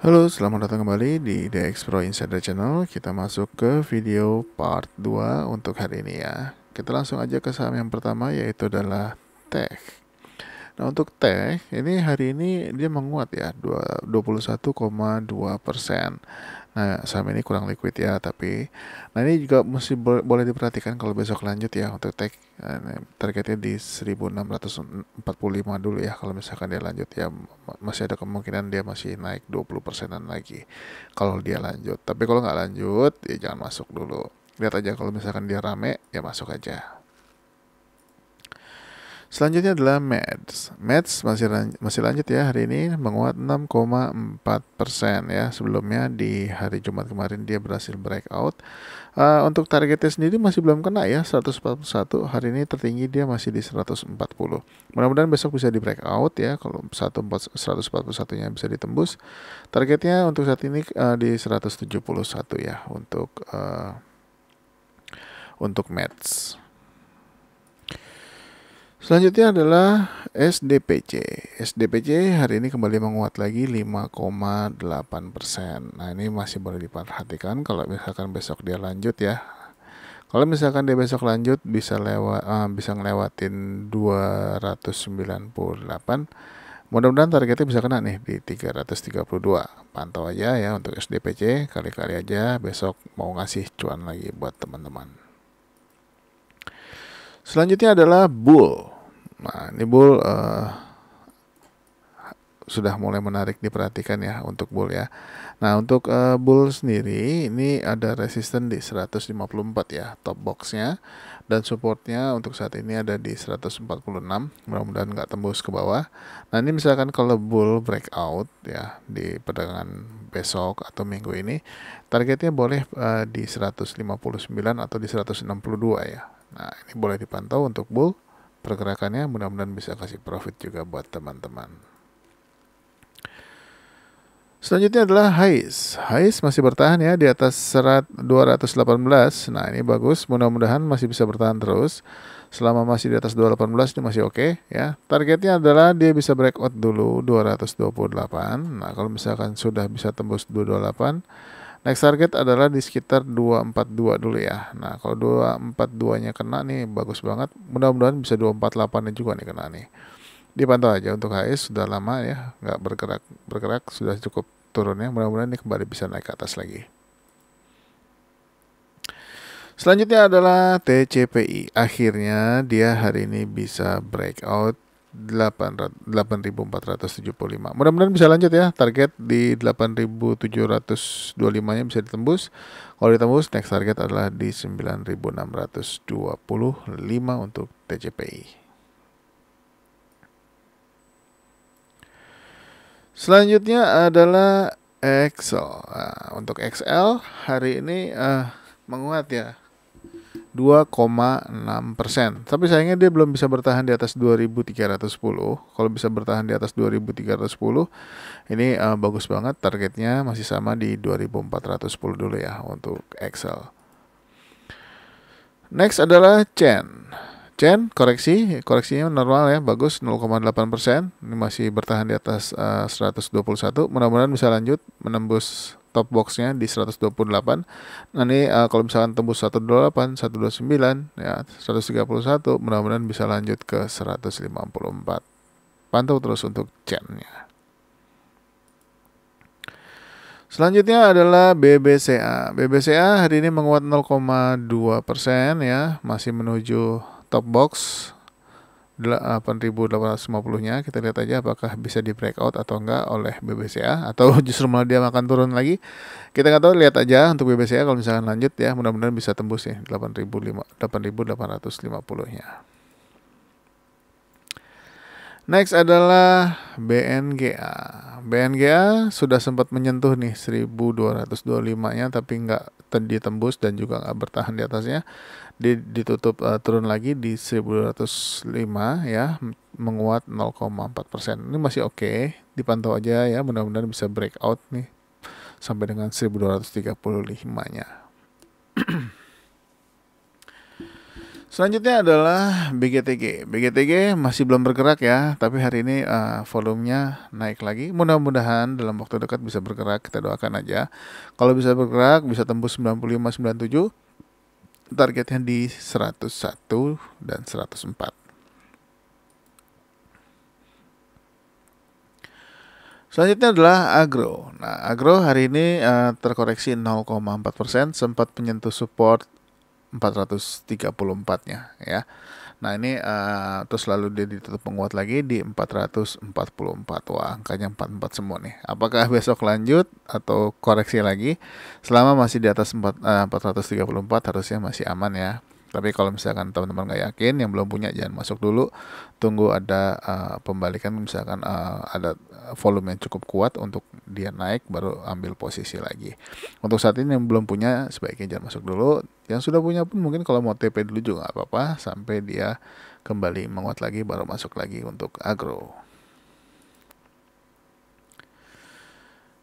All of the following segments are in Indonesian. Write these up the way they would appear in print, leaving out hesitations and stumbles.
Halo, selamat datang kembali di The Expro Insider Channel. Kita masuk ke video part 2 untuk hari ini ya. Kita langsung aja ke saham yang pertama, yaitu adalah Tech. Nah, untuk Tech ini hari ini dia menguat ya, 21,2%. Nah, saham ini kurang liquid ya, tapi ini juga mesti boleh diperhatikan kalau besok lanjut ya untuk Tech. Targetnya di 1645 dulu ya. Kalau misalkan dia lanjut ya, masih ada kemungkinan dia masih naik 20%-an lagi kalau dia lanjut. Tapi kalau nggak lanjut ya jangan masuk dulu. Lihat aja, kalau misalkan dia rame ya masuk aja. Selanjutnya adalah Meds. Meds masih lanjut ya, hari ini menguat 6,4% ya. Sebelumnya di hari Jumat kemarin dia berhasil breakout. Untuk targetnya sendiri masih belum kena ya, 141. Hari ini tertinggi dia masih di 140. Mudah-mudahan besok bisa di breakout ya. Kalau 141-nya bisa ditembus. Targetnya untuk saat ini di 171 ya untuk Meds. Selanjutnya adalah SDPC. SDPC hari ini kembali menguat lagi 5,8%. Nah, ini masih boleh diperhatikan kalau misalkan besok dia lanjut ya. Kalau misalkan dia besok lanjut bisa ngelewatin 298. Mudah-mudahan targetnya bisa kena nih di 332. Pantau aja ya untuk SDPC, kali-kali aja besok mau ngasih cuan lagi buat teman-teman. Selanjutnya adalah Bull. Nah, ini Bull sudah mulai menarik diperhatikan ya untuk Bull ya. Nah, untuk Bull sendiri ini ada resisten di 154 ya, top boxnya, dan supportnya untuk saat ini ada di 146. Mudah-mudahan nggak tembus ke bawah. Nah, ini misalkan kalau Bull breakout ya di perdagangan besok atau minggu ini, targetnya boleh di 159 atau di 162 ya. Nah, ini boleh dipantau untuk Bull pergerakannya, mudah-mudahan bisa kasih profit juga buat teman-teman. Selanjutnya adalah HIS. HIS masih bertahan ya di atas 218. Nah, ini bagus, mudah-mudahan masih bisa bertahan terus. Selama masih di atas 218 ini masih oke ya. Targetnya adalah dia bisa breakout dulu 228. Nah, kalau misalkan sudah bisa tembus 228, next target adalah di sekitar 242 dulu ya. Nah, kalau 242-nya kena nih bagus banget. Mudah-mudahan bisa 248-nya juga nih kena nih. Dipantau aja untuk HIS, sudah lama ya nggak bergerak, sudah cukup turunnya. Mudah-mudahan ini kembali bisa naik ke atas lagi. Selanjutnya adalah TCPI. Akhirnya dia hari ini bisa breakout 8.475. Mudah-mudahan bisa lanjut ya. Target di 8.725-nya bisa ditembus. Kalau ditembus, next target adalah di 9.625 untuk TCPI. Selanjutnya adalah Excel. Nah, untuk Excel hari ini menguat ya 2,6%. Tapi sayangnya dia belum bisa bertahan di atas 2.310. Kalau bisa bertahan di atas 2.310, ini bagus banget. Targetnya masih sama di 2.410 dulu ya untuk Excel. Next adalah Chen. Koreksinya normal ya, bagus 0,8%. Ini masih bertahan di atas 121. Mudah-mudahan bisa lanjut menembus top boxnya di 128. Nah, ini kalau misalkan tembus 128, 129 ya, 131, mudah-mudahan bisa lanjut ke 154. Pantau terus untuk Chen-nya. Selanjutnya adalah BBCA. BBCA hari ini menguat 0,2% ya, masih menuju top box 8.850-nya. Kita lihat aja apakah bisa di breakout atau enggak oleh BBCA, atau justru malah dia akan turun lagi. Kita nggak tahu, lihat aja untuk BBCA. Kalau misalkan lanjut ya, mudah-mudahan bisa tembus ya 8.850-nya. Next adalah BNGA. BNGA sudah sempat menyentuh nih 1225-nya, tapi nggak ditembus dan juga nggak bertahan di atasnya. Ditutup turun lagi di 1205 ya, menguat 0,4%. Ini masih oke, dipantau aja ya, mudah-mudahan bisa breakout nih sampai dengan 1235-nya. Selanjutnya adalah BGTG. BGTG masih belum bergerak ya, tapi hari ini volumenya naik lagi. Mudah-mudahan dalam waktu dekat bisa bergerak, kita doakan aja. Kalau bisa bergerak, bisa tembus 95-97, targetnya di 101 dan 104. Selanjutnya adalah agro. Nah, agro hari ini terkoreksi 0,4%, sempat menyentuh support 434-nya ya. Nah, ini terus lalu dia ditutup menguat lagi di 444. Wah, angkanya 44 semua nih. Apakah besok lanjut atau koreksi lagi? Selama masih di atas 434 harusnya masih aman ya. Tapi kalau misalkan teman-teman nggak yakin, yang belum punya jangan masuk dulu. Tunggu ada pembalikan, misalkan ada volume yang cukup kuat untuk dia naik, baru ambil posisi lagi. Untuk saat ini yang belum punya, sebaiknya jangan masuk dulu. Yang sudah punya pun mungkin kalau mau TP dulu juga nggak apa-apa, sampai dia kembali menguat lagi, baru masuk lagi untuk agro.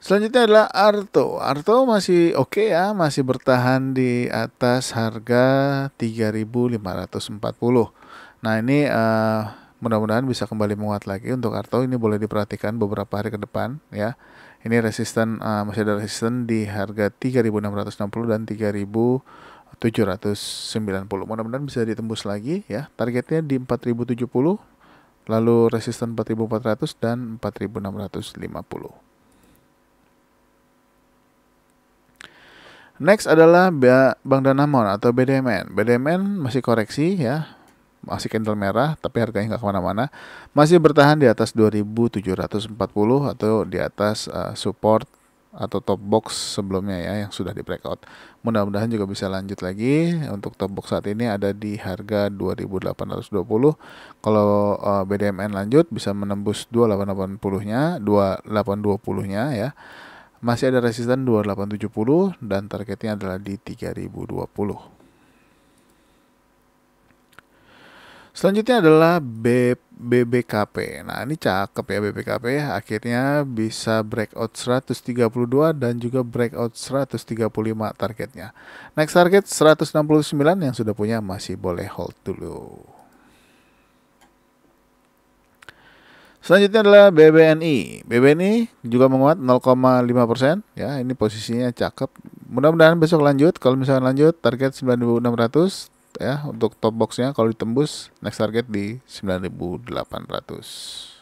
Selanjutnya adalah Arto. Arto masih oke ya, masih bertahan di atas harga 3.540. Nah, ini mudah-mudahan bisa kembali menguat lagi untuk Arto. Ini boleh diperhatikan beberapa hari ke depan ya. Ini resisten, masih ada resisten di harga 3.660 dan 3.790. Mudah-mudahan bisa ditembus lagi ya. Targetnya di 4.070, lalu resisten 4.400 dan 4.650. Next adalah Bank Danamon atau BDMN. BDMN masih koreksi ya, masih candle merah, tapi harganya nggak kemana-mana. Masih bertahan di atas 2.740 atau di atas support atau top box sebelumnya ya, yang sudah di breakout. Mudah-mudahan juga bisa lanjut lagi. Untuk top box saat ini ada di harga 2.820. Kalau BDMN lanjut bisa menembus 2880-nya, 2820-nya ya. Masih ada resisten 2870 dan targetnya adalah di 3020. Selanjutnya adalah BBKP. Nah, ini cakep ya BBKP. Akhirnya bisa breakout 132 dan juga breakout 135 targetnya. Next target 169, yang sudah punya masih boleh hold dulu. Selanjutnya adalah BBNI. BBNI juga menguat 0,5% ya. Ini posisinya cakep. Mudah-mudahan besok lanjut. Kalau misalnya lanjut, target 9.600 ya untuk top boxnya. Kalau ditembus, next target di 9.800.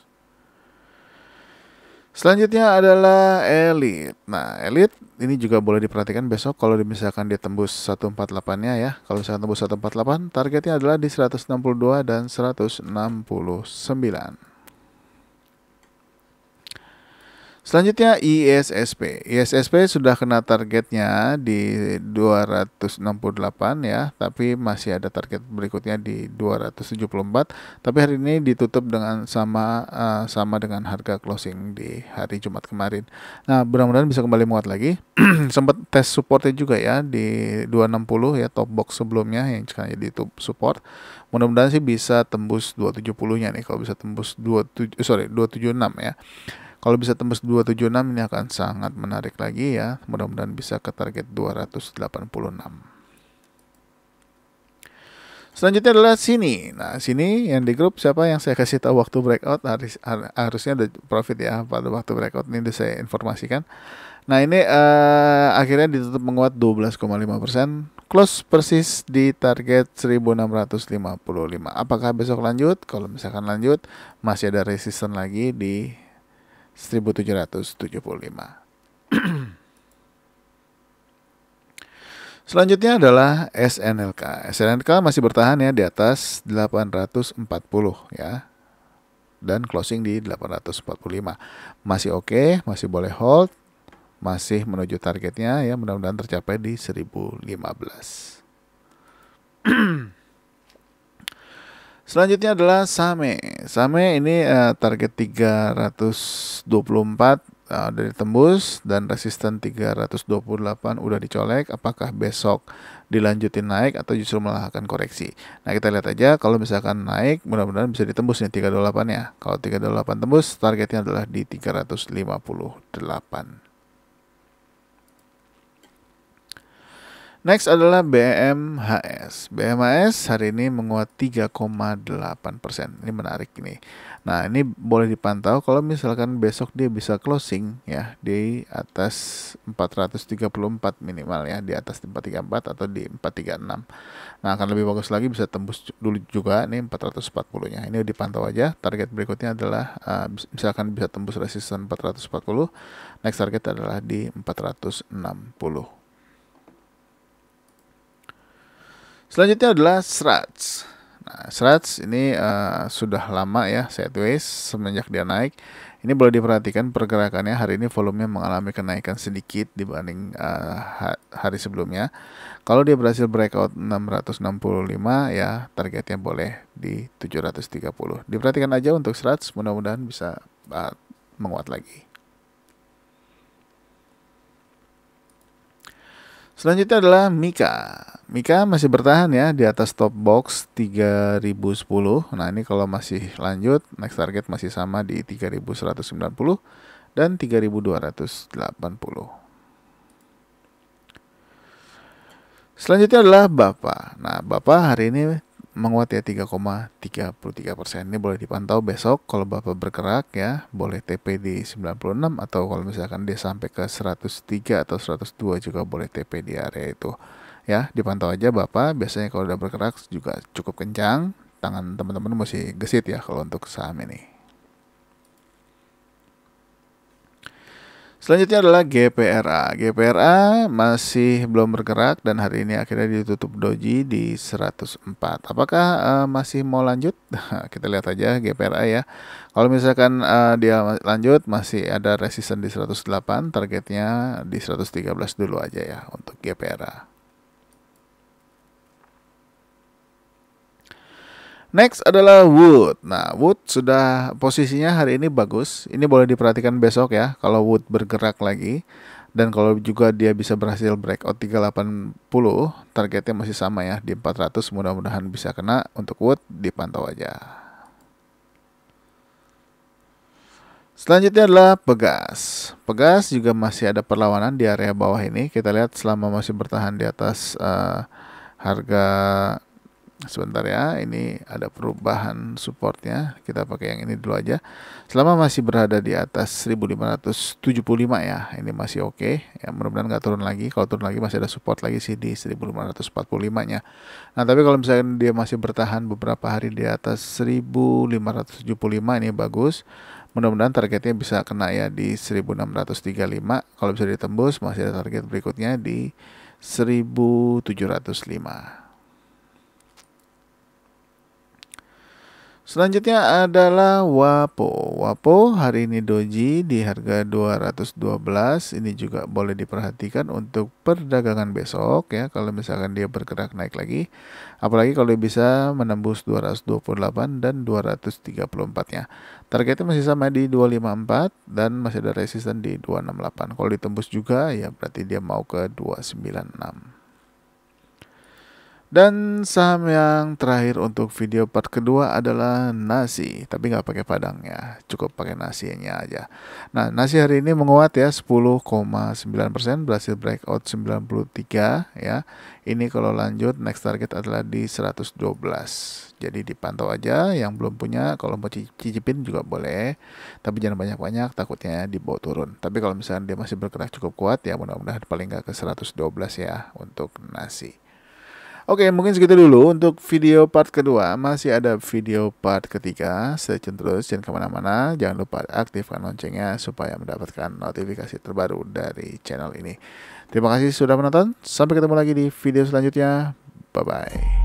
Selanjutnya adalah Elite. Nah, Elite ini juga boleh diperhatikan besok kalau misalkan dia tembus 148-nya ya. Kalau misalkan tembus 148, targetnya adalah di 162 dan 169. Selanjutnya ISSP. ISSP sudah kena targetnya di 268 ya, tapi masih ada target berikutnya di 274. Tapi hari ini ditutup dengan sama dengan harga closing di hari Jumat kemarin. Nah, mudah-mudahan bisa kembali menguat lagi. Sempat tes supportnya juga ya di 260 ya, top box sebelumnya yang sekarang jadi support. Mudah-mudahan sih bisa tembus 270-nya nih. Kalau bisa tembus 276 ya. Kalau bisa tembus 276 ini akan sangat menarik lagi ya. Mudah-mudahan bisa ke target 286. Selanjutnya adalah sini. Nah, sini yang di grup siapa yang saya kasih tahu waktu breakout harusnya ada profit ya pada waktu breakout ini udah saya informasikan. Nah, ini akhirnya ditutup menguat 12,5%. Close persis di target 1655. Apakah besok lanjut? Kalau misalkan lanjut, masih ada resisten lagi di 1775. Selanjutnya adalah SNLK. SNLK masih bertahan ya di atas 840 ya. Dan closing di 845. Masih oke, masih boleh hold. Masih menuju targetnya ya, mudah-mudahan tercapai di 1015. Selanjutnya adalah Same. Same ini target 324 dari tembus dan resisten 328 udah dicolek. Apakah besok dilanjutin naik atau justru malah akan koreksi? Nah, kita lihat aja. Kalau misalkan naik, mudah-mudahan bisa ditembus nih 328 ya. Kalau 328 tembus, targetnya adalah di 358. Next adalah BMHS. BMHS hari ini menguat 3,8%. Ini menarik ini. Nah, ini boleh dipantau kalau misalkan besok dia bisa closing ya di atas 434 minimal ya, di atas 434 atau di 436. Nah, akan lebih bagus lagi bisa tembus dulu juga nih 440-nya. Ini dipantau aja. Target berikutnya adalah misalkan bisa tembus resisten 440. Next target adalah di 460. Selanjutnya adalah SRATS. Nah, SRATS ini sudah lama ya sideways semenjak dia naik. Ini boleh diperhatikan pergerakannya hari ini volumenya mengalami kenaikan sedikit dibanding hari sebelumnya. Kalau dia berhasil breakout 665 ya targetnya boleh di 730. Diperhatikan aja untuk SRATS, mudah-mudahan bisa menguat lagi. Selanjutnya adalah Mika. Mika masih bertahan ya di atas top box 3010. Nah, ini kalau masih lanjut, next target masih sama di 3190 dan 3280. Selanjutnya adalah Bapa. Nah, Bapa hari ini menguat ya 3,33%. Ini boleh dipantau besok kalau Bapak bergerak ya, boleh TP di 96 atau kalau misalkan dia sampai ke 103 atau 102 juga boleh TP di area itu. Ya, dipantau aja Bapak, biasanya kalau udah bergerak juga cukup kencang, tangan teman-teman masih gesit ya kalau untuk saham ini. Selanjutnya adalah GPRA. GPRA masih belum bergerak dan hari ini akhirnya ditutup doji di 104. Apakah masih mau lanjut? Kita lihat aja GPRA ya. Kalau misalkan dia lanjut masih ada resisten di 108, targetnya di 113 dulu aja ya untuk GPRA. Next adalah Wood. Nah, Wood sudah posisinya hari ini bagus. Ini boleh diperhatikan besok ya. Kalau Wood bergerak lagi. Dan kalau juga dia bisa berhasil breakout 380, targetnya masih sama ya di 400. Mudah-mudahan bisa kena. Untuk Wood dipantau aja. Selanjutnya adalah Pegas. Pegas juga masih ada perlawanan di area bawah ini. Kita lihat selama masih bertahan di atas harga. Sebentar ya, ini ada perubahan supportnya. Kita pakai yang ini dulu aja. Selama masih berada di atas 1575 ya, ini masih oke. Ya, mudah-mudahan nggak turun lagi. Kalau turun lagi masih ada support lagi sih di 1545-nya. Nah, tapi kalau misalkan dia masih bertahan beberapa hari di atas 1575, ini bagus. Mudah-mudahan targetnya bisa kena ya di 1635. Kalau bisa ditembus, masih ada target berikutnya di 1705. Selanjutnya adalah Wapo. Wapo hari ini doji di harga 212. Ini juga boleh diperhatikan untuk perdagangan besok ya. Kalau misalkan dia bergerak naik lagi. Apalagi kalau dia bisa menembus 228 dan 234-nya. Targetnya masih sama di 254 dan masih ada resisten di 268. Kalau ditembus juga ya berarti dia mau ke 296. Dan saham yang terakhir untuk video part kedua adalah nasi, tapi nggak pakai padang ya, cukup pakai nasinya aja. Nah, nasi hari ini menguat ya 10,9%, berhasil breakout 93 ya. Ini kalau lanjut next target adalah di 112. Jadi dipantau aja, yang belum punya kalau mau cicipin juga boleh, tapi jangan banyak-banyak takutnya dibawa turun. Tapi kalau misalnya dia masih bergerak cukup kuat ya mudah-mudahan paling nggak ke 112 ya untuk nasi. Oke, mungkin segitu dulu untuk video part kedua. Masih ada video part ketiga. Stay tune terus, jangan kemana-mana. Jangan lupa aktifkan loncengnya supaya mendapatkan notifikasi terbaru dari channel ini. Terima kasih sudah menonton. Sampai ketemu lagi di video selanjutnya. Bye-bye.